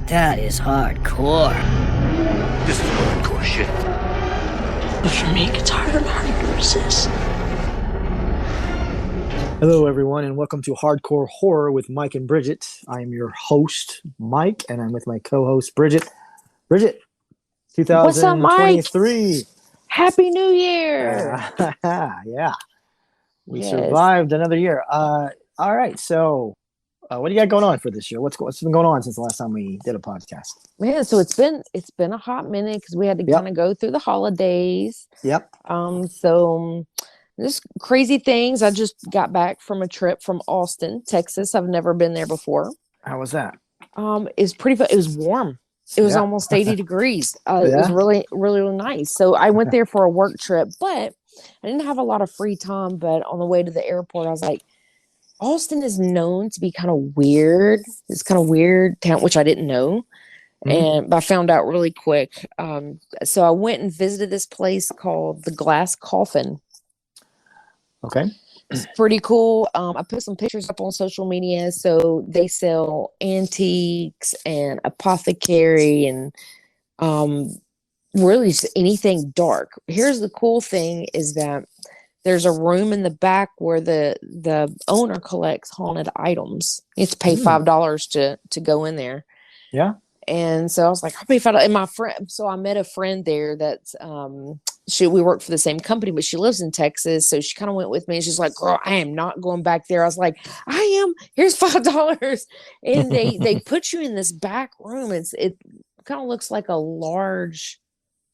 That is hardcore. This is hardcore shit. But for me, it's harder and harder to resist. Hello, everyone, and welcome to Hardcore Horror with Mike and Brigitte. I am your host, Mike, and I'm with my co-host, Brigitte. Brigitte, What's up, Mike? 2023. Happy New Year! Yeah, we Yes. survived another year. All right, so what do you got going on for this year? What's been going on since the last time we did a podcast? Man, so it's been a hot minute because we had to Yep. kind of go through the holidays. Yep. So just crazy things. I just got back from a trip from Austin, Texas. I've never been there before. How was that? It's pretty fun. It was warm. It was Yeah. almost 80 degrees. It was Yeah. really, really, really nice. So I went there for a work trip, but I didn't have a lot of free time. But on the way to the airport, I was like, Austin is known to be kind of weird. It's kind of weird town, which I didn't know. Mhm. But I found out really quick. So I went and visited this place called the Glass Coffin. Okay. It's pretty cool. I put some pictures up on social media. So they sell antiques and apothecary and really just anything dark. Here's the cool thing is that there's a room in the back where the owner collects haunted items. You have to pay $5 to go in there. Yeah. And so I was like, I'll pay $5. And my friend, so I met a friend there that's we work for the same company, but she lives in Texas. So she kind of went with me and she's like, girl, I am not going back there. I was like, I am. Here's $5. And they put you in this back room. It kind of looks like a large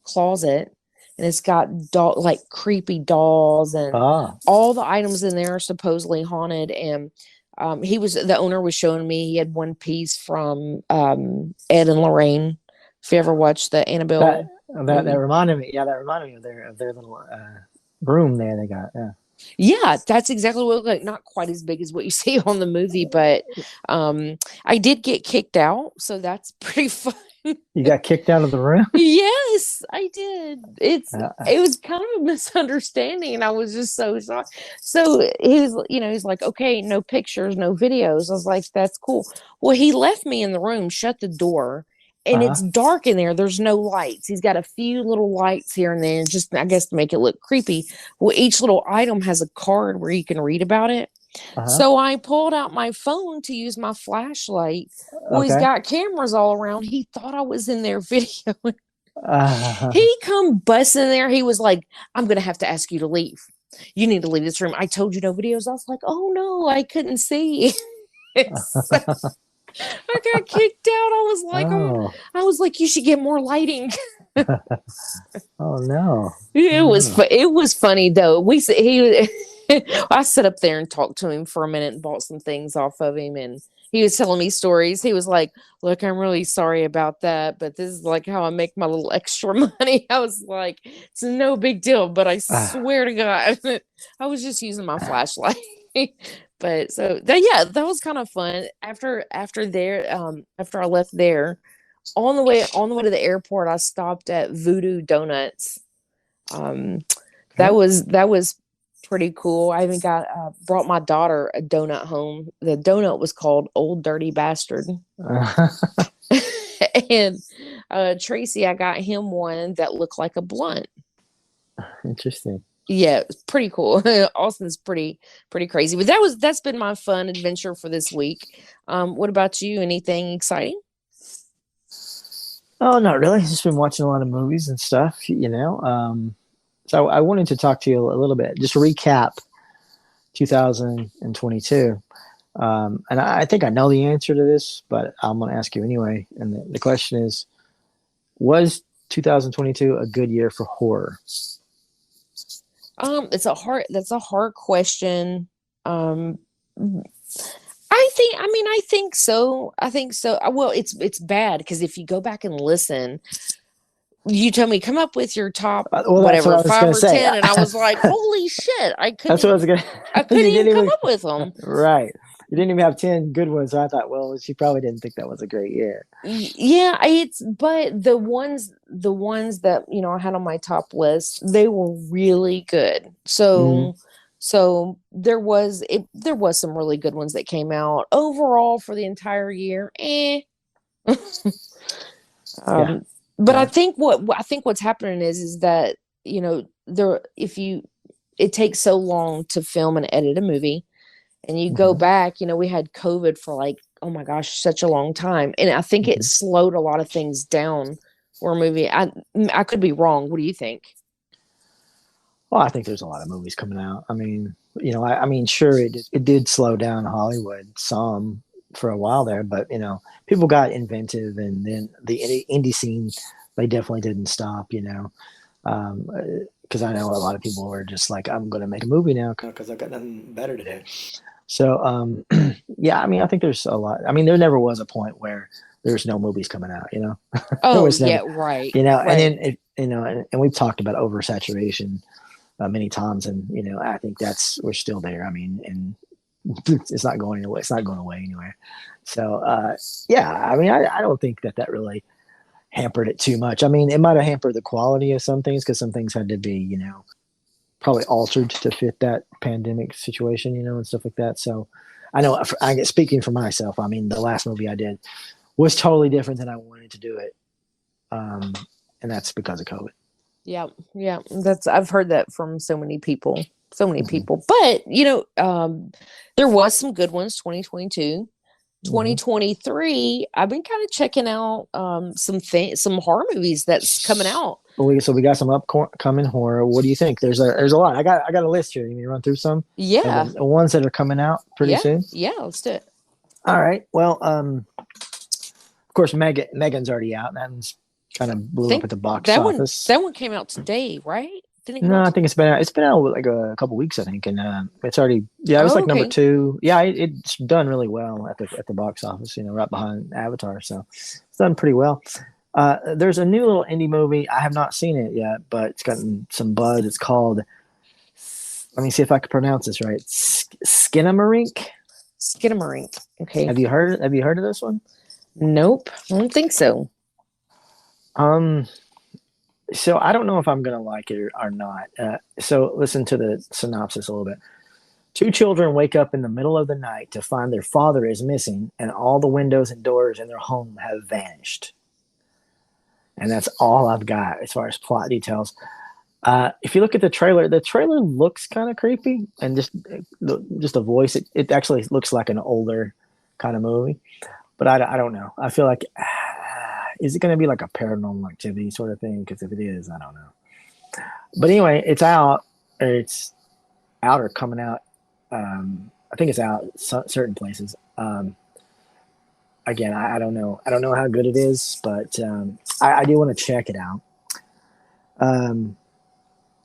closet. And it's got like creepy dolls and all the items in there are supposedly haunted. And the owner was showing me, he had one piece from Ed and Lorraine. If you ever watched the Annabelle. That reminded me. Yeah, that reminded me of their little room there they got. Yeah. Yeah, that's exactly what it looked like. Not quite as big as what you see on the movie, but I did get kicked out. So that's pretty fun. You got kicked out of the room? Yes, I did. It was kind of a misunderstanding, and I was just so shocked. So he's like, okay, no pictures, no videos. I was like, that's cool. Well, he left me in the room, shut the door, and it's dark in there. There's no lights. He's got a few little lights here and there, just I guess to make it look creepy. Well, each little item has a card where you can read about it. So I pulled out my phone to use my flashlight. Well, he's got cameras all around. He thought I was in there videoing. He come busting there. He was like, I'm going to have to ask you to leave. You need to leave this room. I told you no videos. I was like, oh no, I couldn't see. I got kicked out. I was like, you should get more lighting. Oh no. It was funny though. I sat up there and talked to him for a minute and bought some things off of him, and he was telling me stories. He was like, look, I'm really sorry about that, but this is like how I make my little extra money. I was like, it's no big deal, but I swear to God, I was just using my flashlight. But so that was kind of fun. After I left there, on the way to the airport, I stopped at Voodoo Donuts. That was pretty cool. I even brought my daughter a donut home. The donut was called Old Dirty Bastard. And Tracy, I got him one that looked like a blunt. Interesting. Yeah, it's pretty cool. Austin's pretty crazy. But that's been my fun adventure for this week. What about you? Anything exciting? Oh, not really. Just been watching a lot of movies and stuff, So I wanted to talk to you a little bit, just recap 2022. And I think I know the answer to this, but I'm going to ask you anyway. And the question is, was 2022 a good year for horror? That's a hard question. I think so. Well, it's bad because if you go back and listen, you told me come up with your top whatever 5 or 10, and I was like, holy shit! I couldn't even come up with them. Right. You didn't even have 10 good ones, so I thought, well, she probably didn't think that was a great year. Yeah, but the ones that I had on my top list, they were really good. So there was some really good ones that came out overall for the entire year. Yeah. But Yeah. I think what's happening is that, it takes so long to film and edit a movie, and you go Mhm. back, we had COVID for like, oh my gosh, such a long time, and I think it Mhm. slowed a lot of things down for a movie. I could be wrong. What do you think? Well, I think there's a lot of movies coming out. I mean, I mean, sure, it did slow down Hollywood some for a while there, but people got inventive, and then the indie scene, they definitely didn't stop. Because I know a lot of people were just like, I'm going to make a movie now because I've got nothing better to do. So, yeah, I mean, I think there's a lot. I mean, there never was a point where there's no movies coming out. There Oh was never, yeah, right, and right. then and we've talked about oversaturation many times, and I think we're still there. I mean, and it's not going away. It's not going away anywhere. So, yeah, I mean, I don't think that really hampered it too much. I mean, it might have hampered the quality of some things because some things had to be, probably altered to fit that pandemic situation, and stuff like that. So I know I get speaking for myself. I mean, the last movie I did was totally different than I wanted to do it. And that's because of COVID. Yeah, yeah. I've heard that from so many people. So many Mm-hmm. people. But, there was some good ones, 2022. 2023, I've been kind of checking out some horror movies that's coming out. So we got some upcoming horror. What do you think? There's a lot. I got a list here. You mean run through some? Yeah. The ones that are coming out pretty soon. Yeah, let's do it. All right. Well, of course, Megan's already out. That one's kind of blew up at the box office. That one came out today, right? No, I think it's been out like a couple weeks, I think, and it's already it was like number 2. Yeah, it's done really well at the box office. Right behind Avatar, so it's done pretty well. There's a new little indie movie. I have not seen it yet, but it's gotten some buzz. It's called. Let me see if I can pronounce this right. Skinamarink. Skinamarink. Okay. Have you heard of this one? Nope, I don't think so. So I don't know if I'm going to like it or not. So listen to the synopsis a little bit. 2 children wake up in the middle of the night to find their father is missing and all the windows and doors in their home have vanished. And that's all I've got as far as plot details. If you look at the trailer looks kind of creepy, and just the voice, it actually looks like an older kind of movie. But I don't know. I feel like, is it going to be like a Paranormal Activity sort of thing? Because if it is, I don't know. But anyway, it's out. It's out or coming out. I think it's out certain places. Again, I don't know. I don't know how good it is, but I do want to check it out. And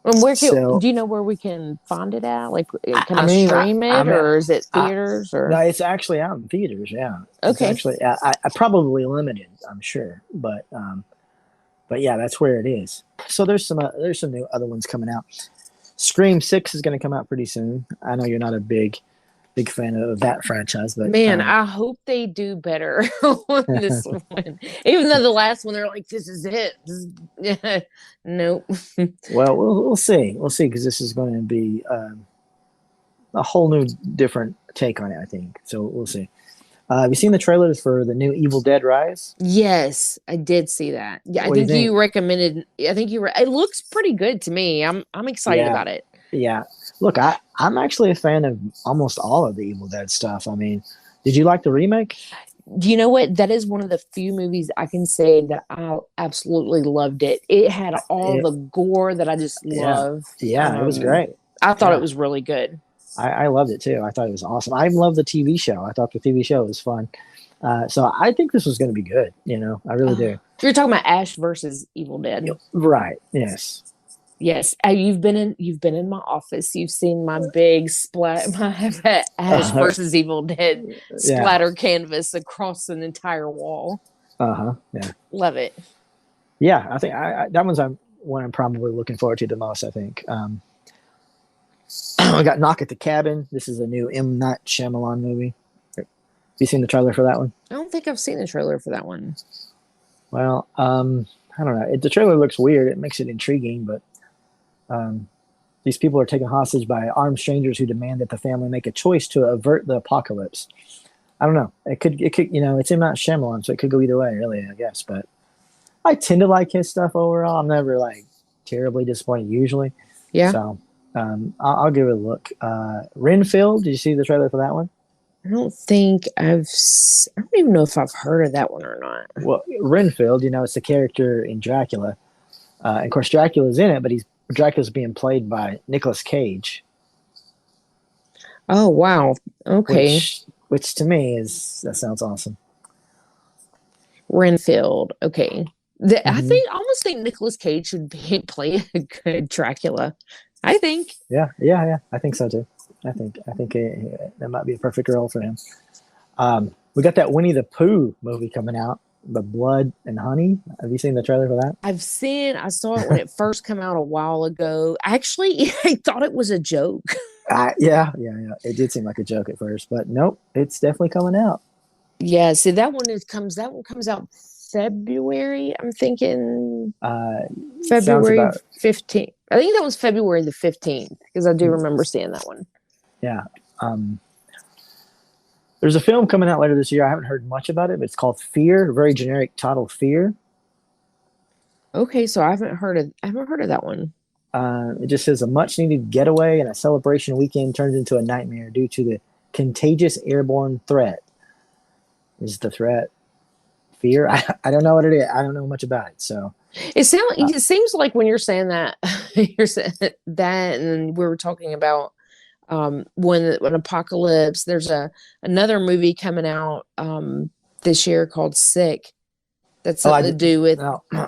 do you know where we can find it at? Like, can I stream it, or is it theaters? Or no, it's actually out in theaters. Yeah. Okay. It's actually, I probably limited, I'm sure, but yeah, that's where it is. So there's some new other ones coming out. Scream 6 is going to come out pretty soon. I know you're not a big fan of that franchise, but man, I hope they do better on this one. Even though the last one, they're like, "This is it." Nope. Well, we'll see. We'll see, because this is going to be a whole new, different take on it, I think. So we'll see. Have you seen the trailers for the new Evil Dead Rise? Yes, I did see that. Yeah, I think you recommended. I think it looks pretty good to me. I'm excited about it. Yeah. Look, I'm actually a fan of almost all of the Evil Dead stuff. I mean, did you like the remake? You know what? That is one of the few movies I can say that I absolutely loved it. It had all the gore that I just love. Yeah, it was great. I thought it was really good. I loved it too. I thought it was awesome. I love the TV show. I thought the TV show was fun. So I think this was going to be good. I really do. You're talking about Ash versus Evil Dead, right? Yes. Yes, you've been in my office. You've seen my big my Ash versus Evil Dead splatter canvas across an entire wall. Yeah. Love it. Yeah, I think that one's one I'm probably looking forward to the most. I think. We got Knock at the Cabin. This is a new M. Night Shyamalan movie. Have you seen the trailer for that one? I don't think I've seen the trailer for that one. Well, I don't know. The trailer looks weird. It makes it intriguing, but. These people are taken hostage by armed strangers who demand that the family make a choice to avert the apocalypse. I don't know. It could, it's M. Night Shyamalan, so it could go either way, really, I guess. But I tend to like his stuff overall. I'm never like terribly disappointed usually. Yeah. So I'll give it a look. Renfield, did you see the trailer for that one? I don't think I don't even know if I've heard of that one or not. Well, Renfield, it's the character in Dracula. And of course, Dracula's in it, but Dracula's being played by Nicolas Cage. Oh, wow. Okay. Which to me that sounds awesome. Renfield. Okay. I almost think Nicolas Cage should play a good Dracula. I think. Yeah. I think so too. I think that might be a perfect role for him. We got that Winnie the Pooh movie coming out, The Blood and Honey. Have you seen the trailer for that? I saw it when it first came out a while ago. Actually, I thought it was a joke. Yeah. It did seem like a joke at first, but nope, it's definitely coming out. Yeah, see that one comes out February. I'm thinking February 15th. I think that was February the 15th because I do remember seeing that one. Yeah. There's a film coming out later this year. I haven't heard much about it, but it's called Fear. Very generic title, Fear. Okay, so I haven't heard of that one. It just says a much-needed getaway and a celebration weekend turns into a nightmare due to the contagious airborne threat. Is the threat fear? I don't know what it is. I don't know much about it. So it seems like when you're saying that, you're saying that, and we were talking about when apocalypse. There's another movie coming out this year called Sick. That's something to do with.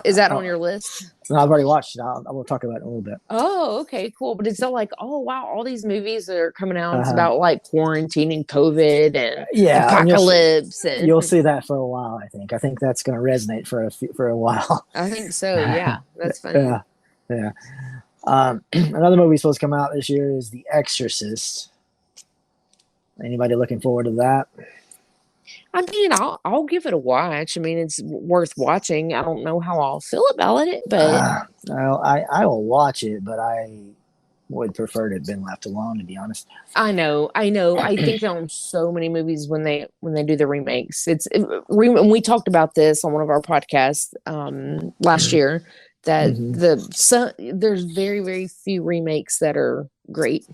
Is that on your list? No, I've already watched it. I will talk about it in a little bit. Oh, okay, cool. But it's still like, oh wow, all these movies that are coming out. It's about like quarantining, COVID, and apocalypse. And you'll see that for a while. I think that's going to resonate for a while. I think so. Yeah, that's funny. Yeah. Another movie supposed to come out this year is The Exorcist. Anybody looking forward to that? I mean, I'll give it a watch. I mean, it's worth watching. I don't know how I'll feel about it, but I will watch it, but I would prefer to have been left alone, to be honest. I know. I think on so many movies when they do the remakes, we talked about this on one of our podcasts last year that there's very, very few remakes that are great.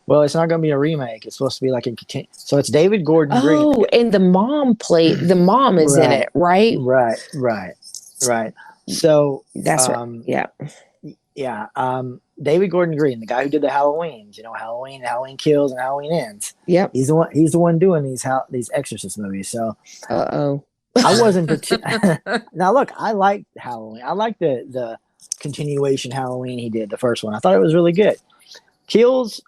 Well, it's not going to be a remake. It's supposed to be like so it's David Gordon Green. Oh, and the mom is in it, right? Right. So that's right. Yeah. David Gordon Green, the guy who did the Halloweens, Halloween Kills and Halloween Ends. Yep. He's the one doing these Exorcist movies. So I wasn't now look, I liked Halloween. I liked the continuation Halloween he did, the first one. I thought it was really good. Kills,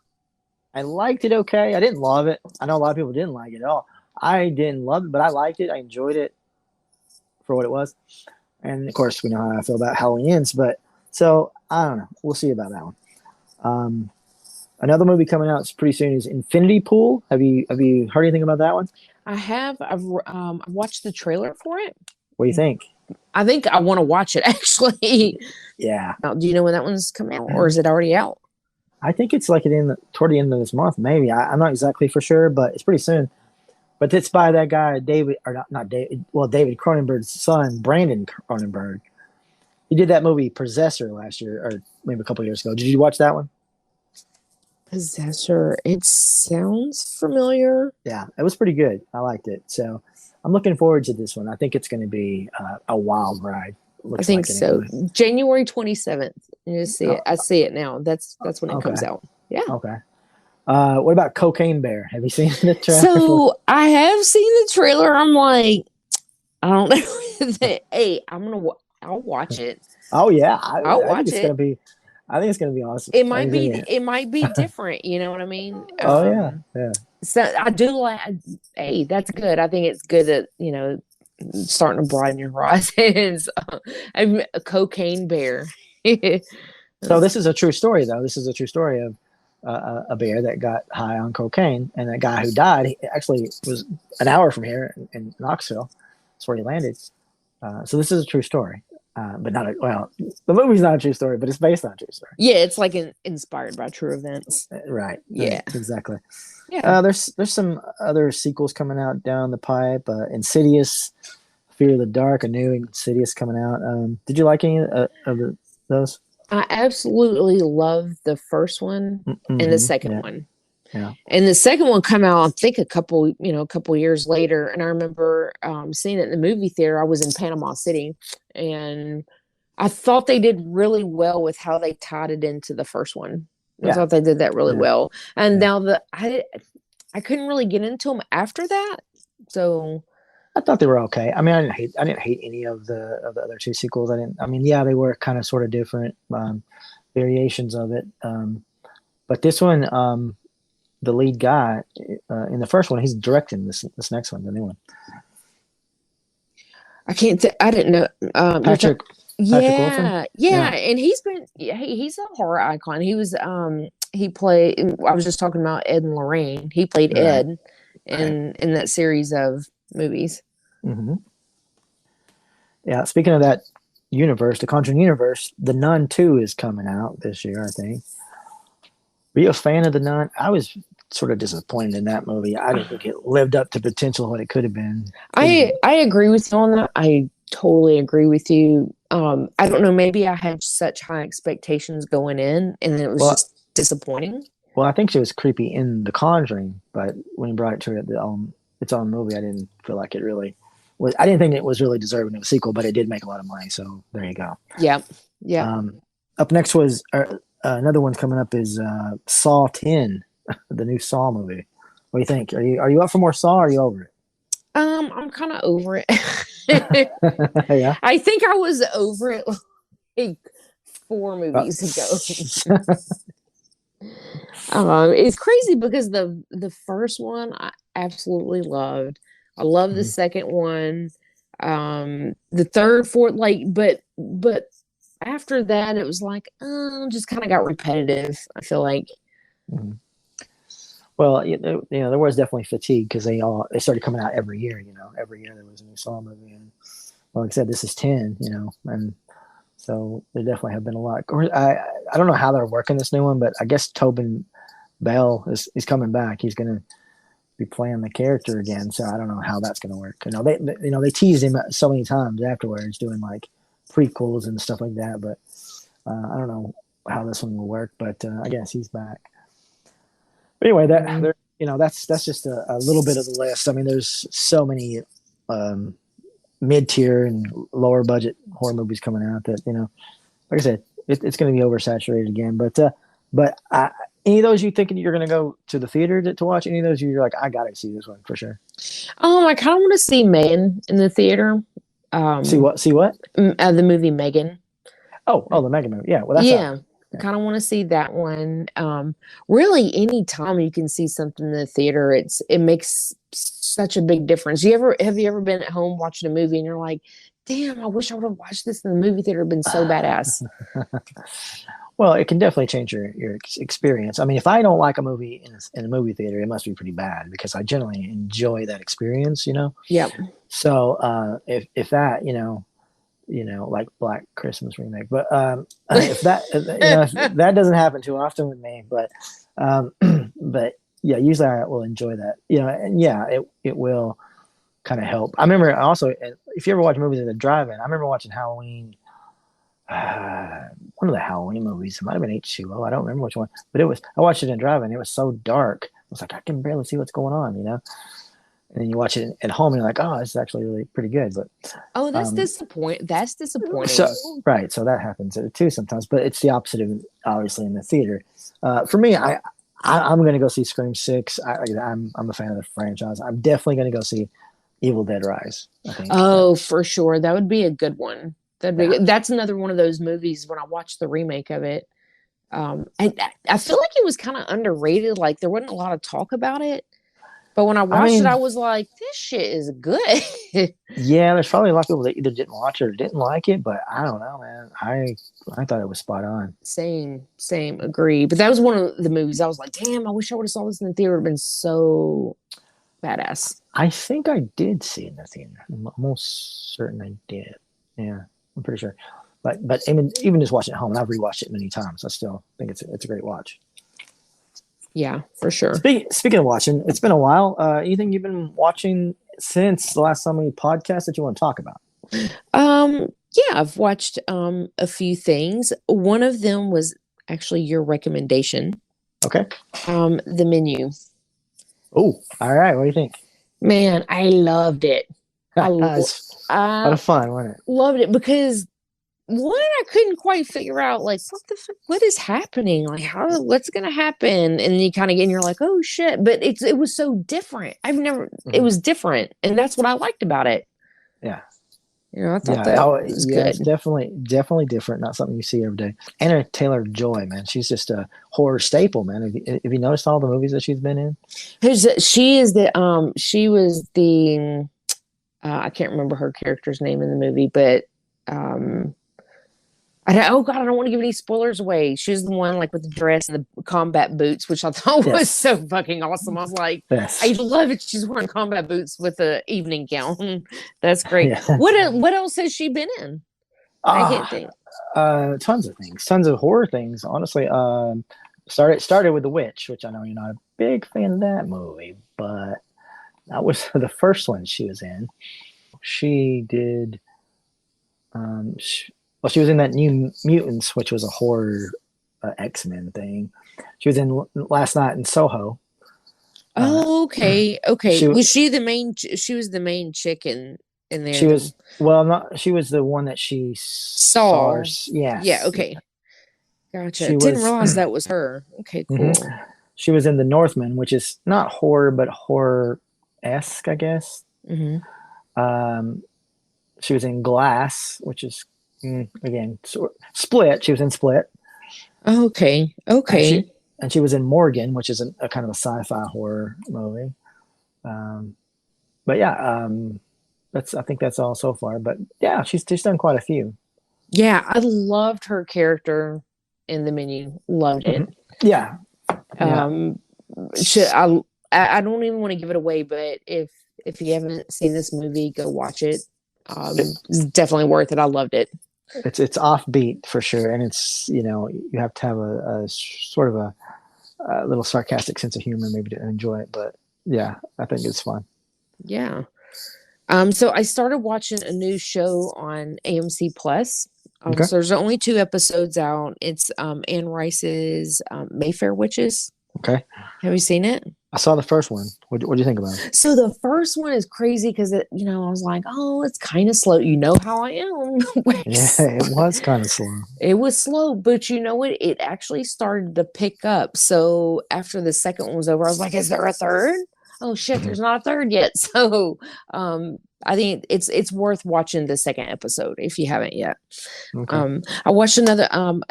I liked it okay. I didn't love it. I know a lot of people didn't like it at all. I didn't love it, but I liked it. I enjoyed it for what it was. And of course, we know how I feel about Halloween Ends, but so I don't know. We'll see about that one. Another movie coming out pretty soon is Infinity Pool. Have you heard anything about that one? I have. I've watched the trailer for it. What do you think? I think I want to watch it actually. Yeah. Now, do you know when that one's coming out, or is it already out? I think it's like toward the end of this month, maybe. I'm not exactly for sure, but it's pretty soon. But it's by that guy, David Cronenberg's son, Brandon Cronenberg. He did that movie Possessor last year, or maybe a couple years ago. Did you watch that one? Possessor. It sounds familiar. Yeah, it was pretty good. I liked it. So I'm looking forward to this one. I think it's going to be a wild ride. I think so. Anyway. January 27th. You see it. I see it now. That's when it comes out. Yeah. Okay. What about Cocaine Bear? Have you seen the trailer? So I have seen the trailer. I'm like, I don't know. Hey, I'll watch it. Oh yeah, I'll watch it. I think it's gonna be awesome. It might be different. You know what I mean? Yeah. So I do like. Hey, that's good. I think it's good that starting to broaden your horizons. I'm a Cocaine Bear. So this is a true story, though. This is a true story of a bear that got high on cocaine, and that guy who died actually was an hour from here in Knoxville. That's where he landed. So this is a true story, but the movie's not a true story, but it's based on a true story. Yeah, it's like inspired by true events. Right. Yeah. Exactly. Yeah. There's some other sequels coming out down the pipe. Insidious, Fear of the Dark, a new Insidious coming out. Did you like any those? I absolutely loved the first one and the second Yeah. one. Yeah. And the second one came out, I think, a couple years later. And I remember seeing it in the movie theater. I was in Panama City, and I thought they did really well with how they tied it into the first one. I thought they did that really well. And now I couldn't really get into them after that. So I thought they were okay. I mean, I didn't hate any of the other two sequels. I mean, yeah, they were kind of sort of different variations of it. But this one, the lead guy in the first one, he's directing this next one, the new one. I can't. I didn't know. Patrick yeah, Wilson? yeah, and he's a horror icon. He was he played. I was just talking about Ed and Lorraine. He played Ed in that series of movies. Mm-hmm. Yeah. Speaking of that universe, the Conjuring universe, The Nun 2 is coming out this year, I think. Were you a fan of The Nun? I was sort of disappointed in that movie. I didn't think it lived up to potential of what it could have been. I agree with you on that. I totally agree with you. I don't know. Maybe I had such high expectations going in, and then it was just disappointing. Well, I think she was creepy in The Conjuring, but when you brought it to its own movie, I didn't feel like it really was. I didn't think it was really deserving of a sequel, but it did make a lot of money, so there you go. Yeah, yeah. Up next was another one coming up is Saw 10, the new Saw movie. What do you think? Are you up for more Saw? Or are you over it? I'm kind of over it. Yeah. I think I was over it like 4 movies ago. It's crazy because the first one I absolutely loved. I love the second one. The third, fourth, but after that it was like just kind of got repetitive, I feel like. Mm-hmm. Well, there was definitely fatigue because they started coming out every year. Every year there was a new Saw movie, and like I said, this is 10. And so there definitely have been a lot. I don't know how they're working this new one, but I guess Tobin Bell is coming back. He's going to be playing the character again. So I don't know how that's going to work. They teased him so many times afterwards, doing like prequels and stuff like that. But I don't know how this one will work. But I guess he's back. But anyway, that's just a little bit of the list. I mean, there's so many mid-tier and lower budget horror movies coming out that like I said, it's going to be oversaturated again. But any of those you thinking you're going to go to the theater to watch? Any of those you're like, I got to see this one for sure? I kind of want to see Megan in the theater. See what? The movie Megan. Oh, the Megan movie. Yeah. Well, that's yeah. I kind of want to see that one. Really, anytime you can see something in the theater, it makes such a big difference. Have you ever been at home watching a movie and you're like, damn, I wish I would have watched this in the movie theater. It'd been so badass. Well, it can definitely change your experience. I mean, if I don't like a movie in a movie theater, it must be pretty bad because I generally enjoy that experience. Yep. So if that like Black Christmas remake. But if that doesn't happen too often with me, but yeah, usually I will enjoy that. And yeah, it will kind of help. I remember also, if you ever watch movies at the drive-in, I remember watching Halloween. One of the Halloween movies. It might have been H2O. I don't remember which one, but I watched it in drive-in. It was so dark. I was like, I can barely see what's going on, And then you watch it at home, and you're like, oh, this is actually really pretty good. But that's disappointing. That's disappointing. So that happens too sometimes. But it's the opposite of obviously in the theater. For me, I'm going to go see Scream 6. I'm a fan of the franchise. I'm definitely going to go see Evil Dead Rise, I think. Oh, for sure. That would be a good one. That's another one of those movies when I watched the remake of it. And I feel like it was kind of underrated. Like there wasn't a lot of talk about it. But when I watched it, I was like, this shit is good. Yeah, there's probably a lot of people that either didn't watch it or didn't like it, but I don't know, man. I thought it was spot on. Same, agree. But that was one of the movies I was like, damn, I wish I would have saw this in the theater. It would have been so badass. I think I did see it in the theater. I'm almost certain I did. Yeah, I'm pretty sure. But even just watching it at home, and I've rewatched it many times, I still think it's a great watch. Yeah, for sure. Speaking of watching, it's been a while. Anything you've been watching since the last time we podcast that you want to talk about? Yeah, I've watched a few things. One of them was actually your recommendation. Okay. The Menu. Oh, all right. What do you think? Man, I loved it. It's a lot of fun, wasn't it? Loved it because one, I couldn't quite figure out like what is happening, like what's gonna happen, and you kind of get, and you're like, oh shit, but it was so different. It was different, and that's what I liked about it. Yeah. I thought that was good. It's definitely different. Not something you see every day. Anna Taylor-Joy, man, she's just a horror staple, man. Have you noticed all the movies that she's been in? She was the I can't remember her character's name in the movie, but oh god, I don't want to give any spoilers away. She was the one like with the dress and the combat boots, which I thought was so fucking awesome. I was like, I love it. She's wearing combat boots with the evening gown. That's great. Yeah. What else has she been in? I can't think. Tons of things, tons of horror things. Honestly, started with The Witch, which I know you're not a big fan of that movie, but that was the first one she was in. She did. She was in that New Mutants, which was a horror X-Men thing. She was in Last Night in Soho. Oh, okay. Was she the main? She was the main chick in there. She was She was the one that she saw. Yeah. Yeah. Okay. Gotcha. Didn't realize that was her. Okay. Cool. Mm-hmm. She was in The Northman, which is not horror but horror-esque, I guess. Mm-hmm. She was in Glass, which is. Again, Split. She was in Split. Okay. And she was in Morgan, which is a kind of a sci-fi horror movie. But yeah, I think that's all so far. But yeah, she's done quite a few. Yeah, I loved her character in The Menu. Loved it. Mm-hmm. Yeah. I don't even want to give it away, but if you haven't seen this movie, go watch it. It's definitely worth it. I loved it. It's offbeat for sure, and it's you have to have a sort of a little sarcastic sense of humor maybe to enjoy it. But yeah, I think it's fun. Yeah. So I started watching a new show on AMC Plus. So there's only 2 episodes out. It's Anne Rice's Mayfair Witches. Okay. Have you seen it? I saw the first one. What do you think about it? So the first one is crazy because I was like, oh, it's kind of slow. You know how I am. Yeah, it was kind of slow. It was slow, but you know what? It actually started to pick up. So after the second one was over, I was like, is there a third? Oh shit, there's not a third yet. So I think it's worth watching the second episode if you haven't yet. Okay. I watched another.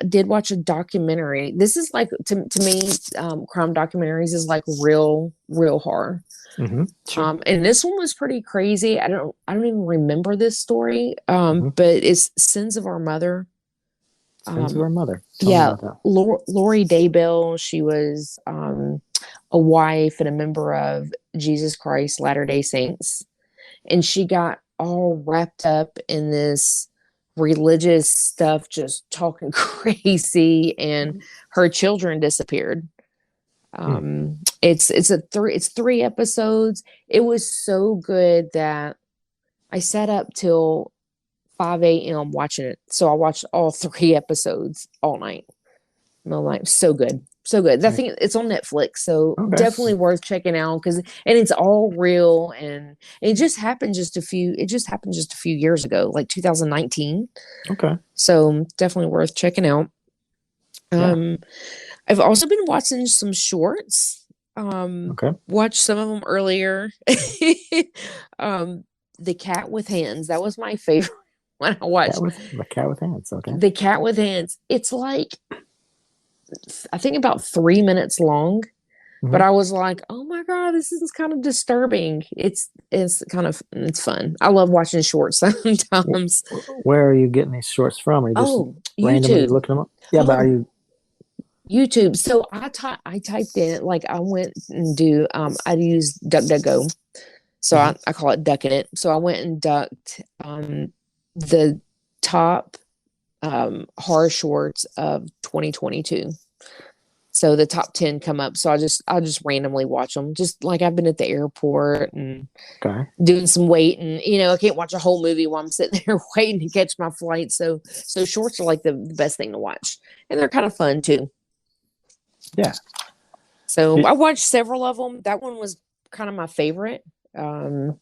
Did watch a documentary. This is like to me, crime documentaries is like real horror. Mm-hmm. Sure. And this one was pretty crazy. I don't even remember this story. But it's Sins of Our Mother. Sins of Our Mother. Yeah, Lori Daybell. She was a wife and a member of Jesus Christ Latter-day Saints. And she got all wrapped up in this religious stuff, just talking crazy, and her children disappeared. It's 3 episodes. It was so good that I sat up till 5 a.m. watching it. So I watched all 3 episodes all night. So good. So good. I think it's on Netflix, so definitely worth checking out and it's all real, and it just happened just a few years ago, like 2019. Okay. So definitely worth checking out. I've also been watching some shorts. Watched some of them earlier. The Cat with Hands. That was my favorite one I watched. The Cat with Hands. Okay. The Cat with Hands. It's like, I think about 3 minutes long, but I was like, oh my God, this is kind of disturbing. It's fun. I love watching shorts sometimes. Where are you getting these shorts from? Are you just randomly YouTube. Looking them up? Yeah, but are you? YouTube. So I typed in, like, I went and I use DuckDuckGo. So I call it ducking it. So I went and ducked the top horror shorts of 2022. So the top 10 come up. So I'll just randomly watch them. Just like I've been at the airport and Okay. doing some waiting. You know, I can't watch a whole movie while I'm sitting there waiting to catch my flight. So shorts are like the best thing to watch, and they're kind of fun too. Yeah. So I watched several of them. That one was kind of my favorite. The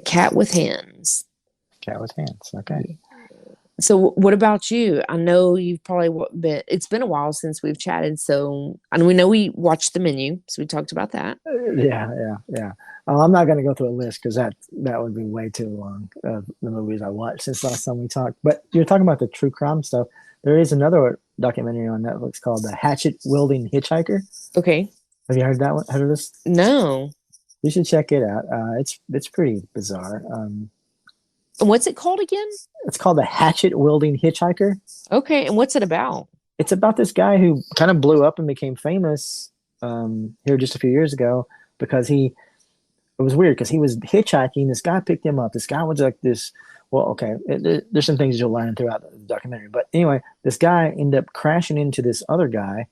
Cat with Hands. Cat with Hands. Okay. So what about you? I know you've probably it's been a while since we've chatted. So, and we know we watched The Menu. So we talked about that. Yeah. I'm not going to go through a list because that would be way too long of the movies I watched since last time we talked. But you're talking about the true crime stuff. There is another documentary on Netflix called The Hatchet Wielding Hitchhiker. Okay. Have you heard that one? Heard of this? No. You should check it out. It's pretty bizarre. And what's it called again? It's called The Hatchet Wielding Hitchhiker. Okay. And what's it about? It's about this guy who kind of blew up and became famous here just a few years ago because it was weird because he was hitchhiking. This guy picked him up. This guy was like this. Well, okay, there's some things you'll learn throughout the documentary. But anyway, this guy ended up crashing into this other guy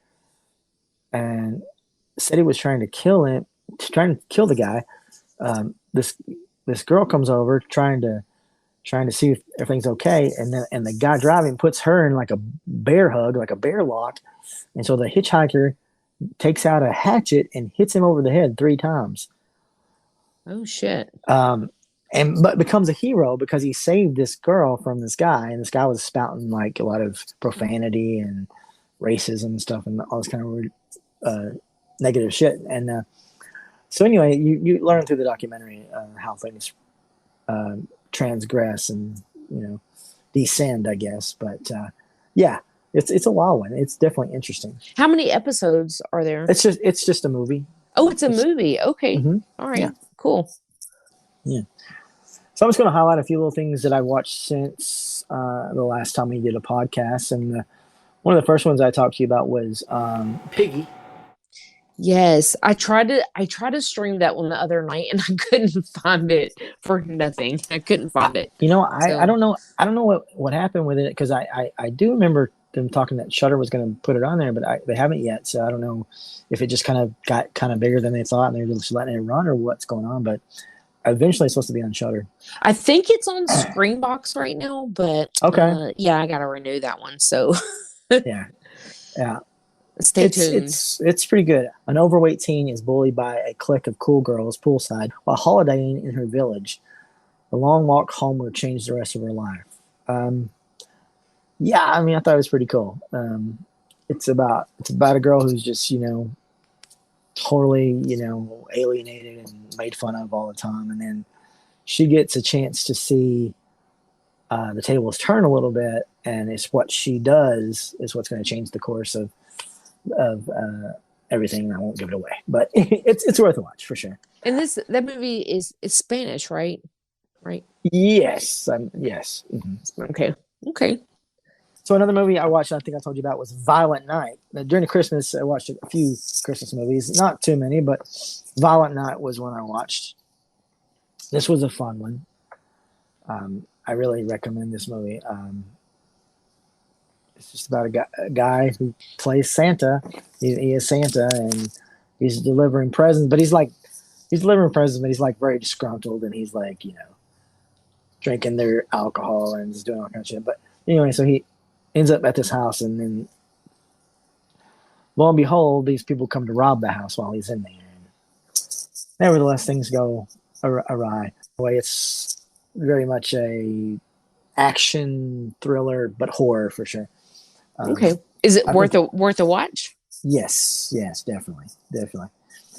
and said he was trying to kill the guy. This girl comes over trying to see if everything's okay, and the guy driving puts her in like a bear hug, like a bear lock, and so the hitchhiker takes out a hatchet and hits him over the head 3 times. Oh shit! But becomes a hero because he saved this girl from this guy, and this guy was spouting like a lot of profanity and racism and stuff, and all this kind of weird, negative shit. And so anyway, you learn through the documentary how things transgress and descend, I guess. But yeah, it's a wild one. It's definitely interesting. How many episodes are there? It's just a movie. Oh, it's a movie. Okay, all right, cool. Yeah. So I'm just going to highlight a few little things that I watched since the last time we did a podcast, and one of the first ones I talked to you about was Piggy. Yes, I tried to stream that one the other night, and I couldn't find it for nothing. I couldn't find it. I don't know what happened with it because I do remember them talking that Shudder was going to put it on there, but they haven't yet. So I don't know if it just kind of got kind of bigger than they thought, and they're just letting it run, or what's going on. But eventually, it's supposed to be on Shudder. I think it's on Screenbox right now, but okay, yeah, I got to renew that one. So yeah. Stay tuned. It's pretty good. An overweight teen is bullied by a clique of cool girls poolside while holidaying in her village. The long walk homeward changed the rest of her life. Yeah, I mean, I thought it was pretty cool. It's about a girl who's just totally alienated and made fun of all the time, and then she gets a chance to see the tables turn a little bit, and it's what she does is what's going to change the course of everything. I won't give it away, but it's worth a watch for sure. And that movie is Spanish, right? Yes, yes. Mm-hmm. Okay. So another movie I watched, I think I told you about, was Violent Night. During the Christmas, I watched a few Christmas movies, not too many, but Violent Night was one I watched. This was a fun one. I really recommend this movie. It's just about a guy who plays Santa. He is Santa, and he's delivering presents. But he's delivering presents, but he's like very disgruntled, and he's like drinking their alcohol and just doing all kinds of shit. But anyway, so he ends up at this house, and then lo and behold, these people come to rob the house while he's in there. And nevertheless, things go awry. Anyway, it's very much a action thriller, but horror for sure. Okay. Is it worth a watch? Yes, definitely.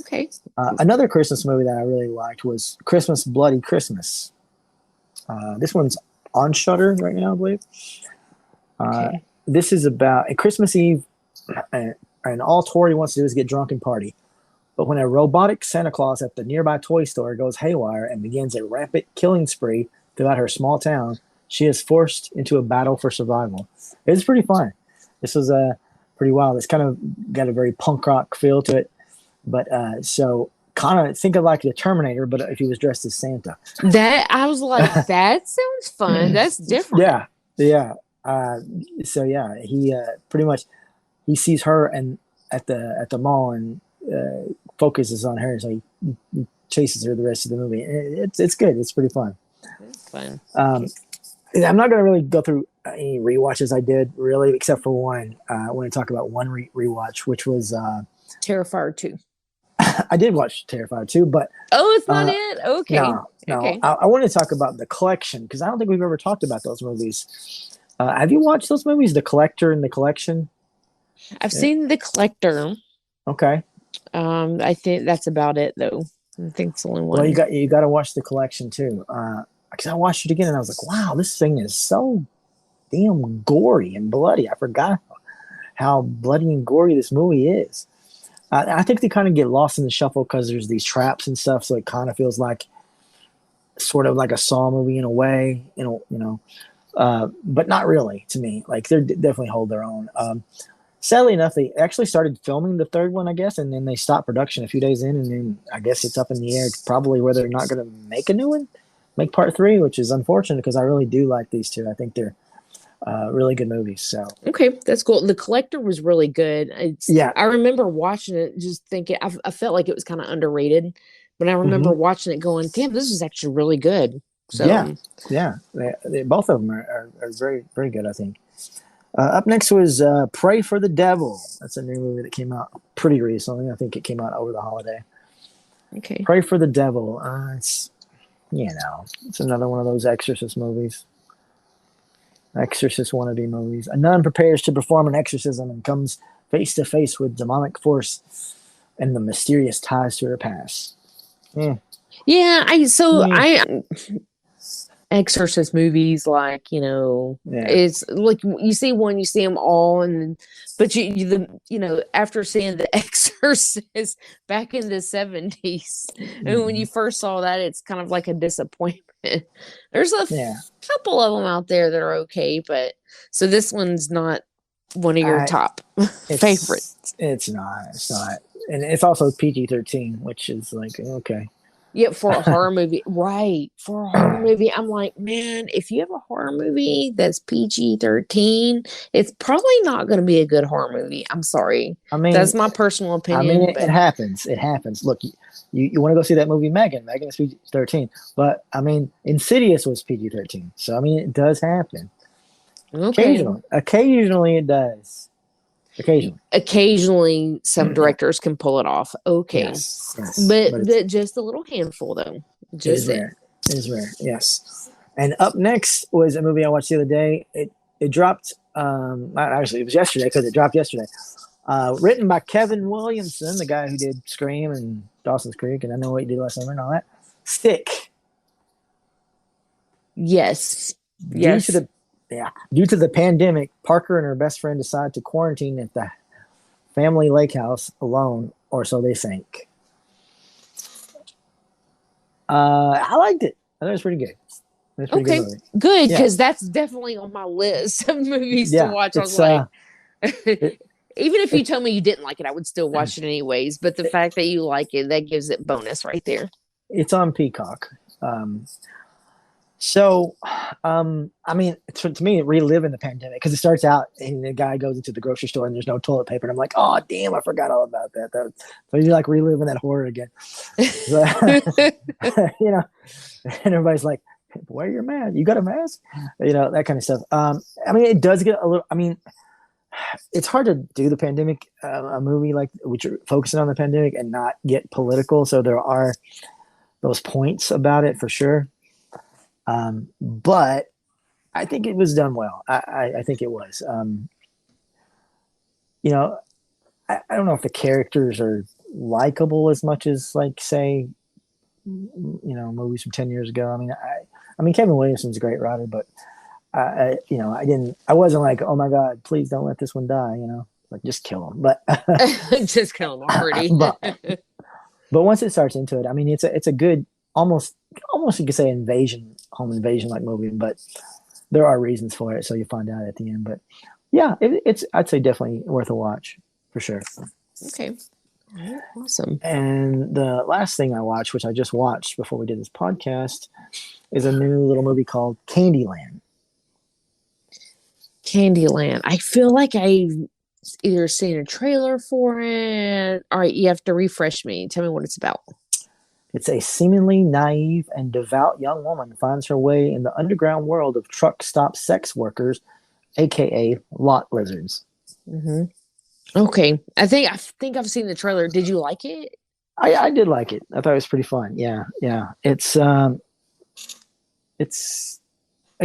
Okay. Another Christmas movie that I really liked was Christmas Bloody Christmas. This one's on Shudder right now, I believe. Okay. This is about a Christmas Eve, and all Tori wants to do is get drunk and party. But when a robotic Santa Claus at the nearby toy store goes haywire and begins a rampant killing spree throughout her small town, she is forced into a battle for survival. It's pretty fun. This was pretty wild. It's kind of got a very punk rock feel to it. But so kind of think of like the Terminator, but if he was dressed as Santa. That I was like, that sounds fun. That's different. Yeah. So yeah, he pretty much he sees her, and at the mall and focuses on her, so he chases her the rest of the movie. It's good. It's pretty fun. It's fun. I'm not going to really go through any rewatches I did, really, except for one. I want to talk about one rewatch, which was Terrifier 2. I did watch Terrifier 2, but it's not it. Okay. No. Okay. I want to talk about The Collection because I don't think we've ever talked about those movies. Have you watched those movies, The Collector and The Collection? I've seen The Collector. Okay. I think that's about it, though. I think it's the only one. Well, you got to watch The Collection too. Because I watched it again and I was like, wow, this thing is so damn gory and bloody. I forgot how bloody and gory this movie is. I think they kind of get lost in the shuffle because there's these traps and stuff, so it kind of feels like sort of like a Saw movie in a way, but not really to me. Like they definitely hold their own. Sadly enough, they actually started filming the third one, I guess, and then they stopped production a few days in, and then I guess it's up in the air probably whether they're not going to make a new one, make part 3, which is unfortunate because I really do like these two. I think they're really good movies. So okay, that's cool. The Collector was really good. Yeah, I remember watching it, just thinking I felt like it was kind of underrated, but I remember watching it, going, "Damn, this is actually really good." So yeah, both of them are very very good. I think. Up next was Pray for the Devil. That's a new movie that came out pretty recently. I think it came out over the holiday. Okay. Pray for the Devil. It's another one of those exorcist movies. Exorcist wannabe movies. A nun prepares to perform an exorcism and comes face to face with demonic force and the mysterious ties to her past. Exorcist movies, like, it's like you see one, you see them all, but after seeing The Exorcist back in the 70s, and when you first saw that, it's kind of like a disappointment. There's a couple of them out there that are okay, but so this one's not one of your top favorites. It's not, and it's also PG-13, which is like okay. Yeah, for a horror movie, right? For a horror movie, I'm like, man, if you have a horror movie that's PG-13, it's probably not going to be a good horror movie. I'm sorry. I mean, that's my personal opinion. It happens. It happens. Look, you want to go see that movie, Megan? Megan is PG-13, but I mean, Insidious was PG-13, so I mean, it does happen. Okay. Occasionally, it does. Occasionally, some directors can pull it off. Okay, yes. But just a little handful, though. Just it is rare. Yes. And up next was a movie I watched the other day. It dropped. Actually, it was yesterday because it dropped yesterday. Written by Kevin Williamson, the guy who did Scream and Dawson's Creek, and I know what he did last summer and all that. Stick. Yes. Due to the pandemic, Parker and her best friend decide to quarantine at the family lake house alone, or so they think. I liked it. I thought it was pretty good. Okay, good, because that's definitely on my list of movies to watch. I was like, even if you tell me you didn't like it, I wowould still watch it anyways. But the fact that you like it, that gives it bonus right there. It's on Peacock. I mean, to me, reliving the pandemic, because it starts out and the guy goes into the grocery store and there's no toilet paper. And I'm like, oh, damn, I forgot all about that. So you're like reliving that horror again. So, and everybody's like, wear your mask. You got a mask? That kind of stuff. I mean, it does get a little, I mean, it's hard to do the pandemic, a movie like which are focusing on the pandemic and not get political. So there are those points about it for sure. But I think it was done well. I think it was. I don't know if the characters are likable as much as, like, say, movies from 10 years ago. I mean, Kevin Williamson's a great writer, but I wasn't like, oh my God, please don't let this one die. Like just kill him. But just kill him already. but once it starts into it, I mean, it's a good, almost you could say home invasion like movie, but there are reasons for it, so you find out at the end. But yeah, it's I'd say definitely worth a watch for sure. Okay, awesome. And the last thing I watched, which I just watched before we did this podcast, is a new little movie called Candyland. I feel like I've either seen a trailer for it. All right, you have to refresh me. Tell me what it's about. It's a seemingly naive and devout young woman finds her way in the underground world of truck stop sex workers, aka lot lizards. Mm-hmm. Okay, I think I've seen the trailer. Did you like it? I did like it. I thought it was pretty fun. Yeah. It's a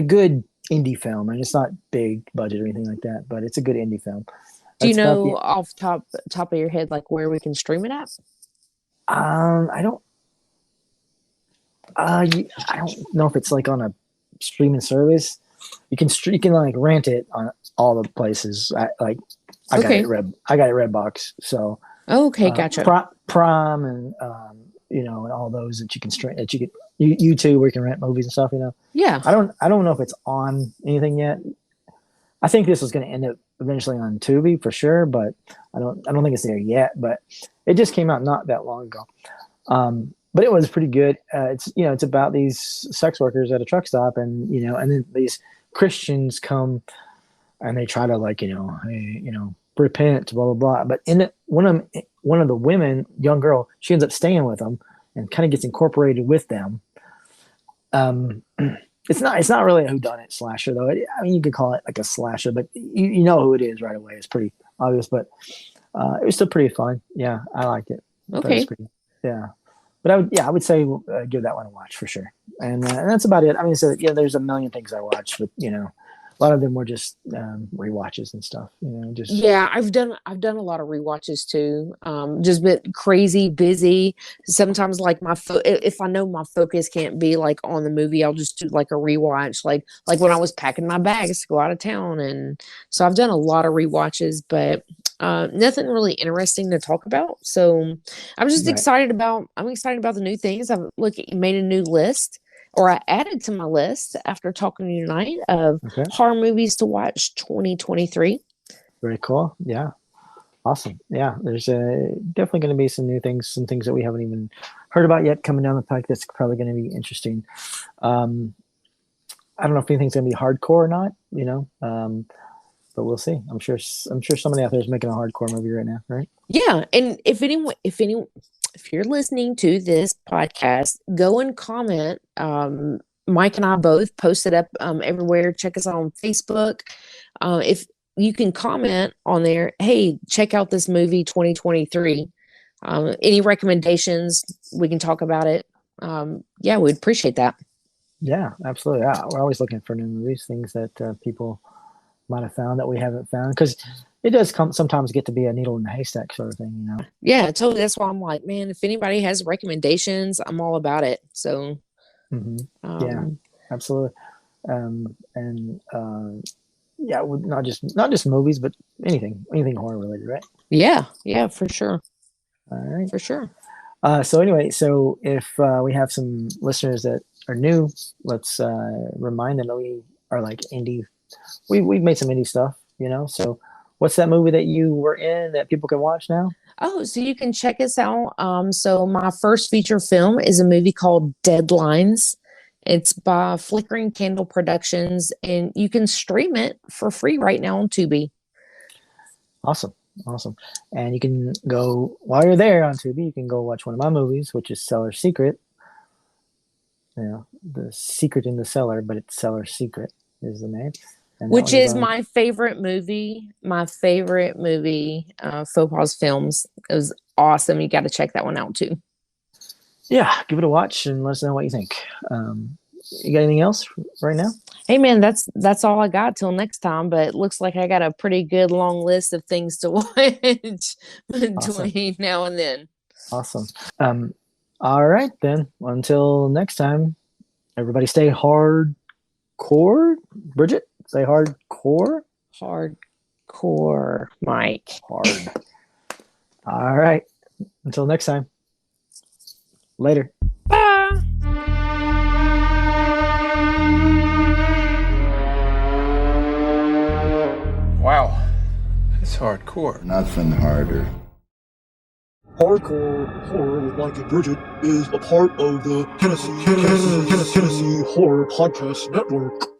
good indie film, and it's not big budget or anything like that, but it's a good indie film. Do you know off top of your head like where we can stream it at? I don't. I don't know if it's like on a streaming service. You can like rent it on all the places. I got it Redbox. So okay, gotcha. Prime and and all those that you can stream, that you can YouTube where you can rent movies and stuff. Yeah. I don't know if it's on anything yet. I think this was going to end up eventually on Tubi for sure, but I don't think it's there yet. But it just came out not that long ago. But it was pretty good. It's about these sex workers at a truck stop, and then these Christians come and they try to repent, blah blah blah. But one of the women, young girl, she ends up staying with them and kind of gets incorporated with them. It's not really a whodunit slasher though. I mean, you could call it like a slasher, but you know who it is right away. It's pretty obvious, but it was still pretty fun. Yeah, I liked it. Okay. Yeah. But I would say give that one a watch for sure. And that's about it. I mean, there's a million things I watch, but a lot of them were just rewatches and stuff. Yeah, I've done a lot of rewatches too. Just been crazy busy. Sometimes like if I know my focus can't be like on the movie, I'll just do like a rewatch. Like when I was packing my bags to go out of town, and so I've done a lot of rewatches, but nothing really interesting to talk about. So I'm just excited about the new things. I've made a new list, or I added to my list after talking to you tonight of horror movies to watch 2023. Very cool. Yeah. Awesome. Yeah. There's definitely going to be some new things, some things that we haven't even heard about yet coming down the pike. That's probably going to be interesting. I don't know if anything's going to be hardcore or not, but we'll see. I'm sure somebody out there is making a hardcore movie right now, right? Yeah, and if you're listening to this podcast, go and comment. Mike and I both post it up everywhere. Check us out on Facebook. If you can comment on there, hey, check out this movie 2023. Any recommendations, we can talk about it. Yeah, we'd appreciate that. Yeah, absolutely. Yeah, we're always looking for new movies, things that people might have found that we haven't found, because it does sometimes get to be a needle in the haystack sort of thing, Yeah, totally. That's why I'm like, man, if anybody has recommendations, I'm all about it. So yeah, absolutely. Yeah, not just movies, but anything horror related, right? Yeah, for sure. All right, for sure. So anyway, if we have some listeners that are new, let's remind them that we are like indie. We've made some indie stuff, so what's that movie that you were in that people can watch now? Oh, so you can check us out. So my first feature film is a movie called Deadlines. It's by Flickering Candle Productions, and you can stream it for free right now on Tubi. Awesome. And you can go, while you're there on Tubi, you can go watch one of my movies, which is Cellar Secret. The secret in the cellar, but it's Cellar Secret is the name. Which is my favorite movie. Faux Pause Films. It was awesome. You got to check that one out too. Yeah, give it a watch and let us know what you think. You got anything else right now? Hey man, that's all I got till next time. But it looks like I got a pretty good long list of things to watch between now and then. Awesome. All right then. Until next time, everybody stay hardcore. Brigitte, say hardcore. Hardcore, Mike. Hard. All right. Until next time. Later. Bye. Wow. That's hardcore. Nothing harder. Hardcore Horror with Mike and Brigitte is a part of the Tennessee Horror Podcast Network.